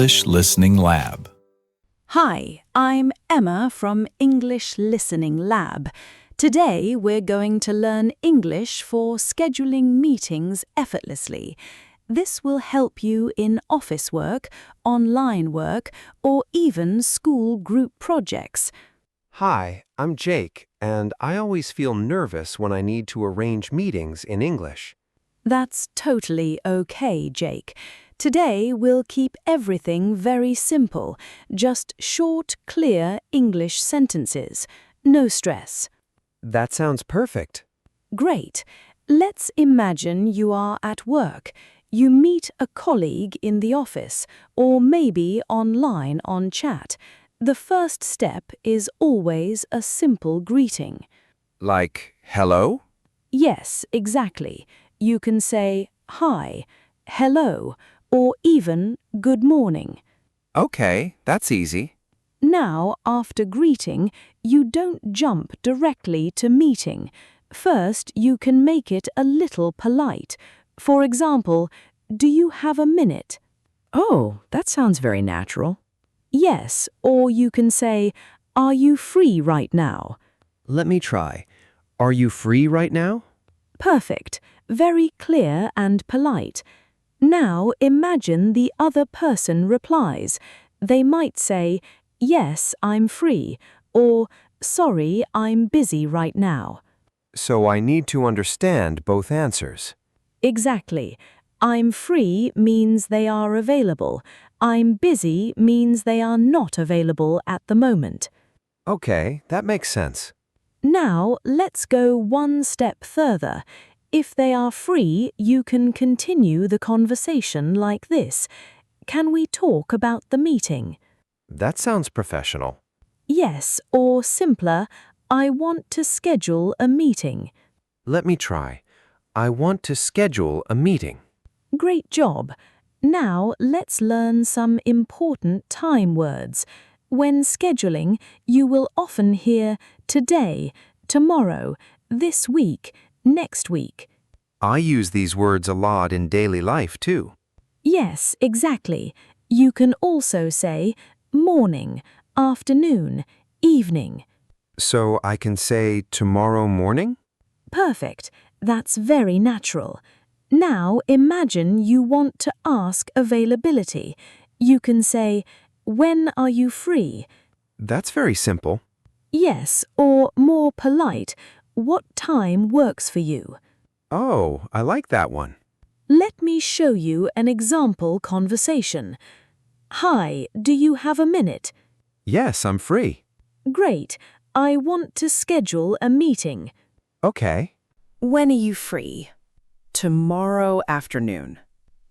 English Listening Lab. Hi, I'm Emma from English Listening Lab. Today we're going to learn English for scheduling meetings effortlessly. This will help you in office work, online work, or even school group projects. Hi, I'm Jake, and I always feel nervous when I need to arrange meetings in English. That's totally okay, Jake. Today we'll keep everything very simple, just short, clear English sentences. No stress. That sounds perfect. Great. Let's imagine you are at work. You meet a colleague in the office, or maybe online on chat. The first step is always a simple greeting. Like, hello? Yes, exactly. You can say hi, hello, or even good morning. Okay, that's easy. Now, after greeting, you don't jump directly to meeting. First, you can make it a little polite. For example, do you have a minute? Oh, that sounds very natural. Yes, or you can say, are you free right now? Let me try. Are you free right now? Perfect. Very clear and polite. Now imagine the other person replies. They might say, yes, I'm free, or sorry, I'm busy right now. So I need to understand both answers. Exactly. I'm free means they are available. I'm busy means they are not available at the moment. Okay, that makes sense. Now let's go one step further. If they are free, you can continue the conversation like this. Can we talk about the meeting? That sounds professional. Yes, or simpler, I want to schedule a meeting. Let me try. I want to schedule a meeting. Great job. Now let's learn some important time words. When scheduling, you will often hear today, tomorrow, this week, next week. I use these words a lot in daily life, too. Yes, exactly. You can also say morning, afternoon, evening. So I can say tomorrow morning? Perfect. That's very natural. Now imagine you want to ask availability. You can say, when are you free? That's very simple. Yes, or more polite, what time works for you? Oh, I like that one. Let me show you an example conversation. Hi, do you have a minute? Yes, I'm free. Great. I want to schedule a meeting. Okay. When are you free? Tomorrow afternoon.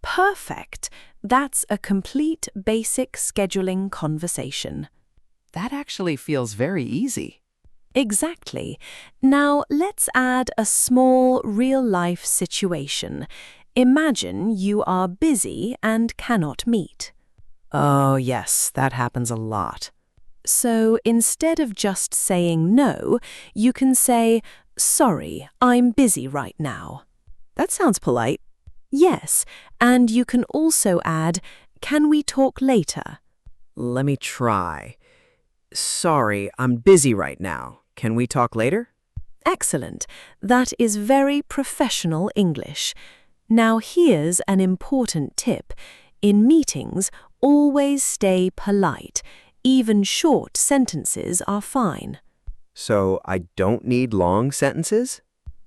Perfect. That's a complete basic scheduling conversation. That actually feels very easy. Exactly. Now let's add a small real-life situation. Imagine you are busy and cannot meet. Oh, yes, that happens a lot. So instead of just saying no, you can say, sorry, I'm busy right now. That sounds polite. Yes, and you can also add, can we talk later? Let me try. Sorry, I'm busy right now. Can we talk later? Excellent. That is very professional English. Now here's an important tip. In meetings, always stay polite. Even short sentences are fine. So I don't need long sentences?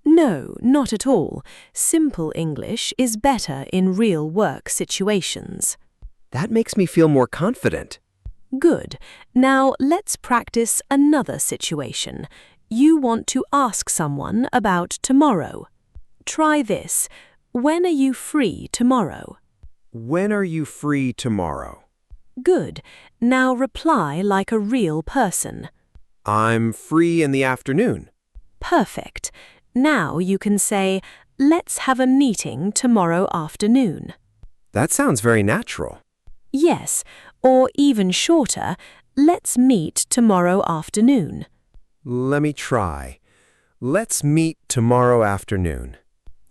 No, not at all. Simple English is better in real work situations. That makes me feel more confident. Good. Now let's practice another situation. You want to ask someone about tomorrow. Try this. When are you free tomorrow? When are you free tomorrow? Good. Now reply like a real person. I'm free in the afternoon. Perfect. Now you can say, let's have a meeting tomorrow afternoon. That sounds very natural. Yes, or even shorter, let's meet tomorrow afternoon. Let me try. Let's meet tomorrow afternoon.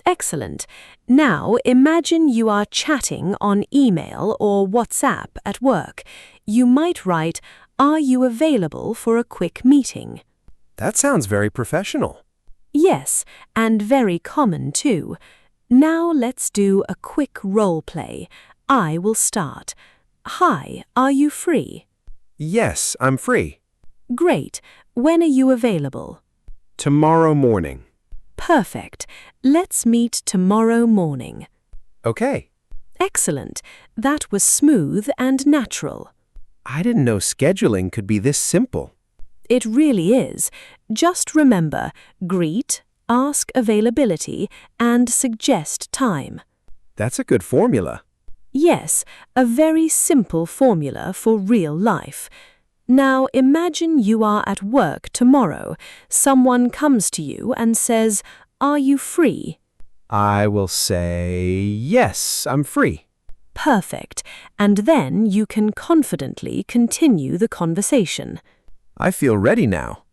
Excellent. Now imagine you are chatting on email or WhatsApp at work. You might write, "Are you available for a quick meeting?" That sounds very professional. Yes, and very common too. Now let's do a quick role play. I will start. Hi, are you free? Yes, I'm free. Great. When are you available? Tomorrow morning. Perfect. Let's meet tomorrow morning. Okay. Excellent. That was smooth and natural. I didn't know scheduling could be this simple. It really is. Just remember, greet, ask availability, and suggest time. That's a good formula. Yes, a very simple formula for real life. Now imagine you are at work tomorrow. Someone comes to you and says, "Are you free?" I will say, yes, I'm free. Perfect. And then you can confidently continue the conversation. I feel ready now.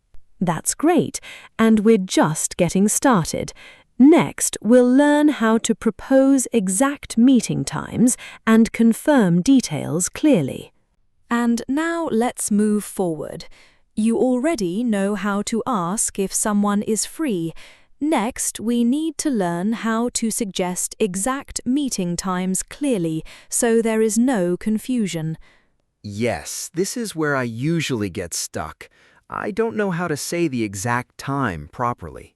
That's great. And we're just getting started. Next, we'll learn how to propose exact meeting times and confirm details clearly. And now let's move forward. You already know how to ask if someone is free. Next, we need to learn how to suggest exact meeting times clearly so there is no confusion. Yes, this is where I usually get stuck. I don't know how to say the exact time properly.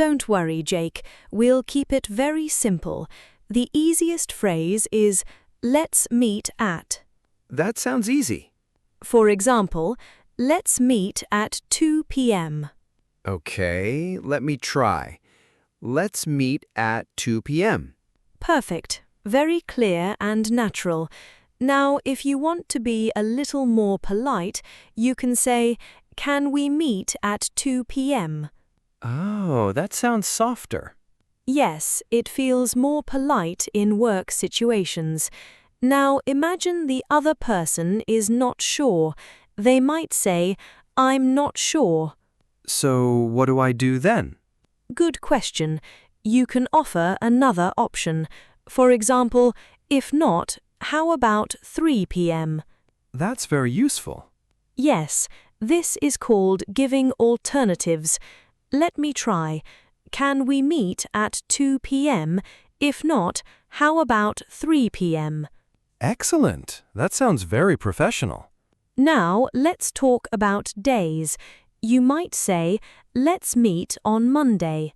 Don't worry, Jake. We'll keep it very simple. The easiest phrase is, "Let's meet at." That sounds easy. For example, "Let's meet at 2 p.m." Okay, let me try. Let's meet at 2 p.m. Perfect. Very clear and natural. Now, if you want to be a little more polite, you can say, "Can we meet at 2 p.m.?" Oh, that sounds softer. Yes, it feels more polite in work situations. Now, imagine the other person is not sure. They might say, "I'm not sure." So what do I do then? Good question. You can offer another option. For example, if not, how about 3 p.m.? That's very useful. Yes, this is called giving alternatives. Let me try. Can we meet at 2 p.m.? If not, how about 3 p.m.? Excellent. That sounds very professional. Now, let's talk about days. You might say, "Let's meet on Monday."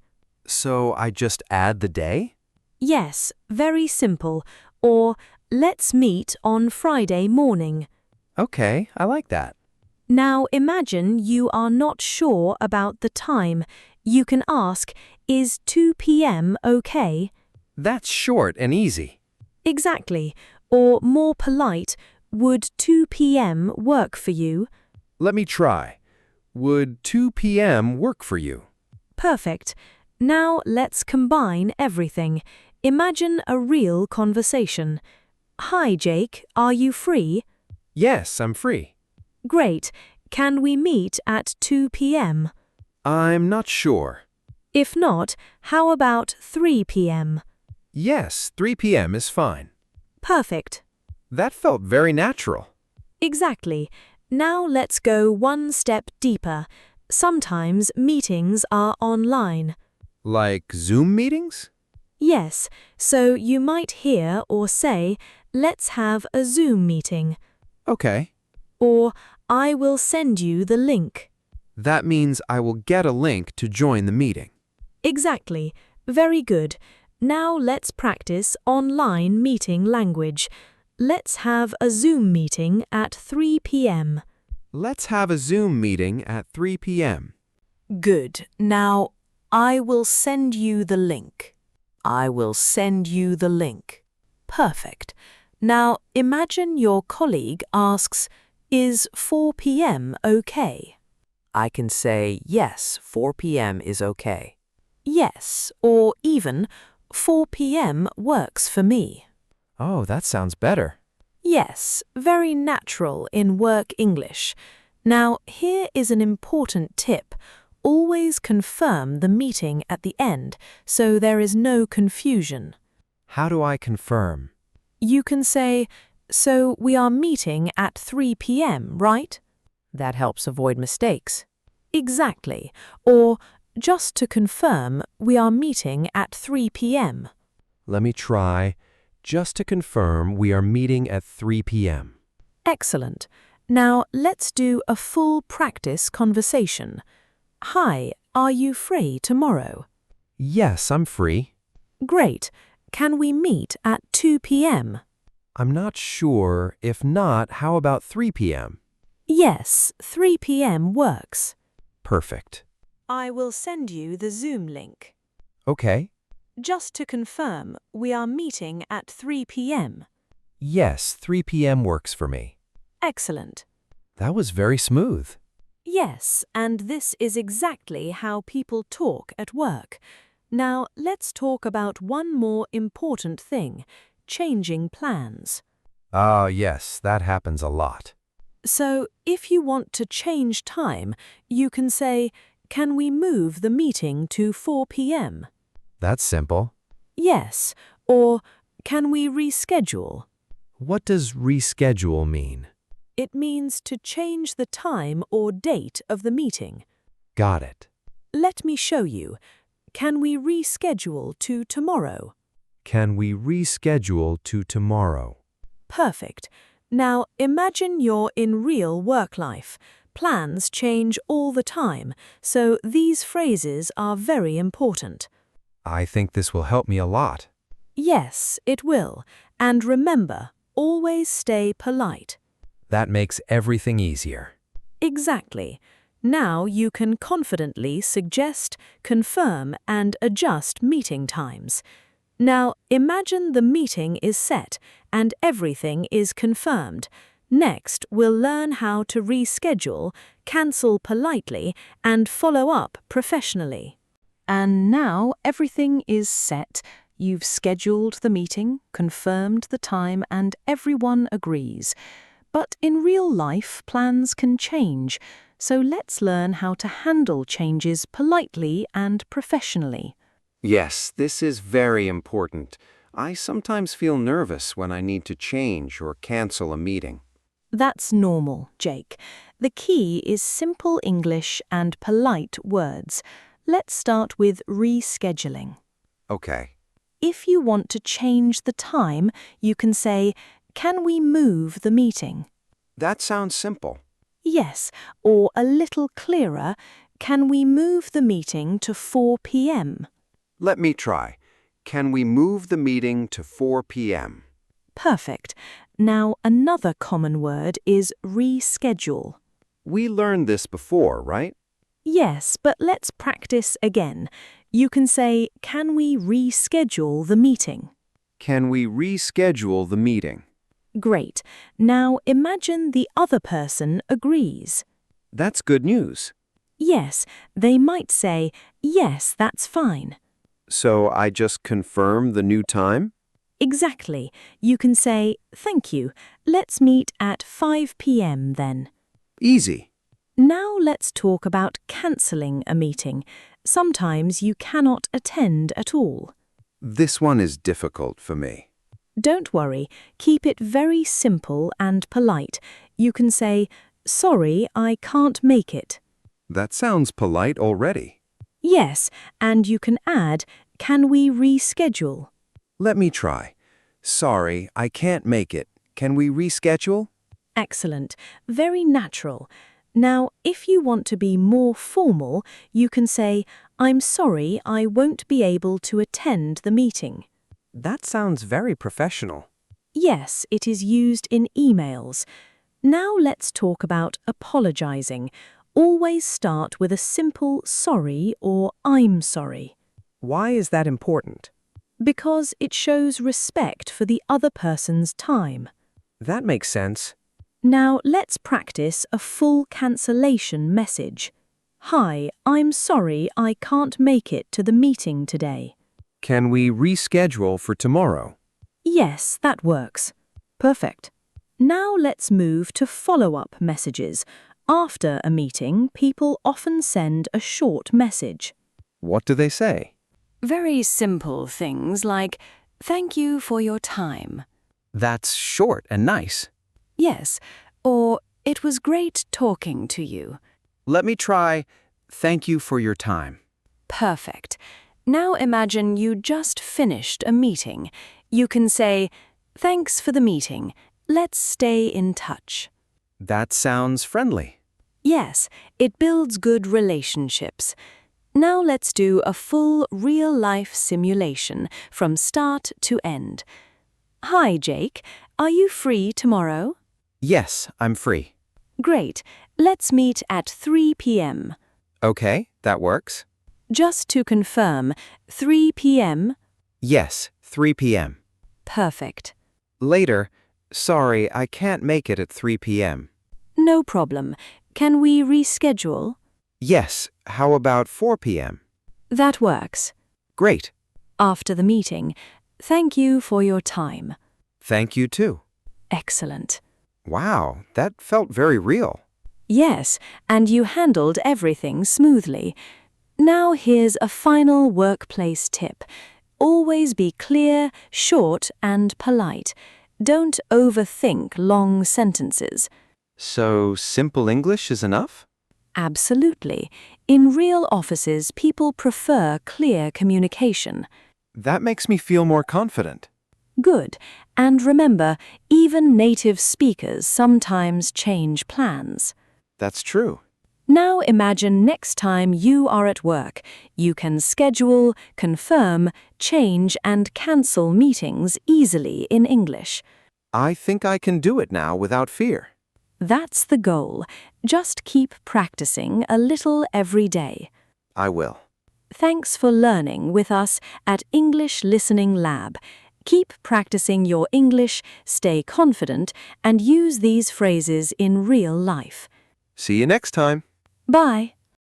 So I just add the day? Yes, very simple. Or, "Let's meet on Friday morning." Okay, I like that. Now imagine you are not sure about the time. You can ask, "Is 2 p.m. okay?" That's short and easy. Exactly. Or more polite, "Would 2 p.m. work for you?" Let me try. Would 2 p.m. work for you? Perfect. Now let's combine everything. Imagine a real conversation. "Hi, Jake, are you free?" Yes, I'm free. Great. Can we meet at 2 p.m.? I'm not sure. If not, how about 3 p.m.? Yes, 3 p.m. is fine. Perfect. That felt very natural. Exactly. Now let's go one step deeper. Sometimes meetings are online. Like Zoom meetings? Yes, so you might hear or say, "Let's have a Zoom meeting." Okay. Or, "I will send you the link." That means I will get a link to join the meeting. Exactly. Very good. Now let's practice online meeting language. Let's have a Zoom meeting at 3 p.m. Let's have a Zoom meeting at 3 p.m. Good. Now, "I will send you the link." I will send you the link. Perfect. Now, imagine your colleague asks, "Is 4 p.m. okay?" I can say, yes, 4 p.m. is okay. Yes, or even, "4 p.m. works for me." Oh, that sounds better. Yes, very natural in work English. Now, here is an important tip. Always confirm the meeting at the end so there is no confusion. How do I confirm? You can say, "So we are meeting at 3 p.m., right?" That helps avoid mistakes. Exactly. Or, "Just to confirm, we are meeting at 3 p.m." Let me try. Just to confirm, we are meeting at 3 p.m. Excellent. Now let's do a full practice conversation. "Hi, are you free tomorrow?" Yes, I'm free. "Great. Can we meet at 2 p.m.?" I'm not sure. If not, how about 3 p.m.? "Yes, 3 p.m. works." Perfect. "I will send you the Zoom link." Okay. "Just to confirm, we are meeting at 3 p.m." Yes, 3 p.m. works for me. Excellent. That was very smooth. Yes, and this is exactly how people talk at work. Now, let's talk about one more important thing: changing plans. Ah, yes, that happens a lot. So, if you want to change time, you can say, "Can we move the meeting to 4 p.m.?" That's simple. Yes, or "Can we reschedule?" What does reschedule mean? It means to change the time or date of the meeting. Got it. Let me show you. Can we reschedule to tomorrow? Can we reschedule to tomorrow? Perfect. Now imagine you're in real work life. Plans change all the time, so these phrases are very important. I think this will help me a lot. Yes, it will. And remember, always stay polite. That makes everything easier. Exactly. Now you can confidently suggest, confirm, and adjust meeting times. Now imagine the meeting is set and everything is confirmed. Next, we'll learn how to reschedule, cancel politely, and follow up professionally. And now everything is set. You've scheduled the meeting, confirmed the time, and everyone agrees. But in real life, plans can change, so let's learn how to handle changes politely and professionally. Yes, this is very important. I sometimes feel nervous when I need to change or cancel a meeting. That's normal, Jake. The key is simple English and polite words. Let's start with rescheduling. Okay. If you want to change the time, you can say, "Can we move the meeting?" That sounds simple. Yes, or a little clearer, "Can we move the meeting to 4 p.m.?" Let me try. Can we move the meeting to 4 p.m.? Perfect. Now another common word is reschedule. We learned this before, right? Yes, but let's practice again. You can say, "Can we reschedule the meeting?" Can we reschedule the meeting? Great. Now imagine the other person agrees. That's good news. Yes, they might say, "Yes, that's fine." So I just confirm the new time? Exactly. You can say, "Thank you. Let's meet at 5 p.m. then." Easy. Now let's talk about cancelling a meeting. Sometimes you cannot attend at all. This one is difficult for me. Don't worry, keep it very simple and polite. You can say, "Sorry, I can't make it." That sounds polite already. Yes, and you can add, "Can we reschedule?" Let me try. Sorry, I can't make it. Can we reschedule? Excellent. Very natural. Now, if you want to be more formal, you can say, "I'm sorry, I won't be able to attend the meeting." That sounds very professional. Yes, it is used in emails. Now let's talk about apologizing. Always start with a simple "sorry" or "I'm sorry." Why is that important? Because it shows respect for the other person's time. That makes sense. Now let's practice a full cancellation message. "Hi, I'm sorry I can't make it to the meeting today." Can we reschedule for tomorrow? Yes, that works. Perfect. Now let's move to follow-up messages. After a meeting, people often send a short message. What do they say? Very simple things like, "Thank you for your time." That's short and nice. Yes, or "It was great talking to you." Let me try, "Thank you for your time." Perfect. Now imagine you just finished a meeting. You can say, "Thanks for the meeting. Let's stay in touch." That sounds friendly. Yes, it builds good relationships. Now let's do a full real-life simulation from start to end. Hi, Jake. Are you free tomorrow? Yes, I'm free. Great. Let's meet at 3 p.m. Okay, that works. Just to confirm, 3 p.m.? Yes, 3 p.m. Perfect. Later, sorry, I can't make it at 3 p.m. No problem. Can we reschedule? Yes, how about 4 p.m.? That works. Great. After the meeting, thank you for your time. Thank you too. Excellent. Wow, that felt very real. Yes, and you handled everything smoothly. Now here's a final workplace tip. Always be clear, short, and polite. Don't overthink long sentences. So, simple English is enough? Absolutely. In real offices, people prefer clear communication. That makes me feel more confident. Good. And remember, even native speakers sometimes change plans. That's true. Now imagine next time you are at work, you can schedule, confirm, change, and cancel meetings easily in English. I think I can do it now without fear. That's the goal. Just keep practicing a little every day. I will. Thanks for learning with us at English Listening Lab. Keep practicing your English, stay confident, and use these phrases in real life. See you next time. Bye.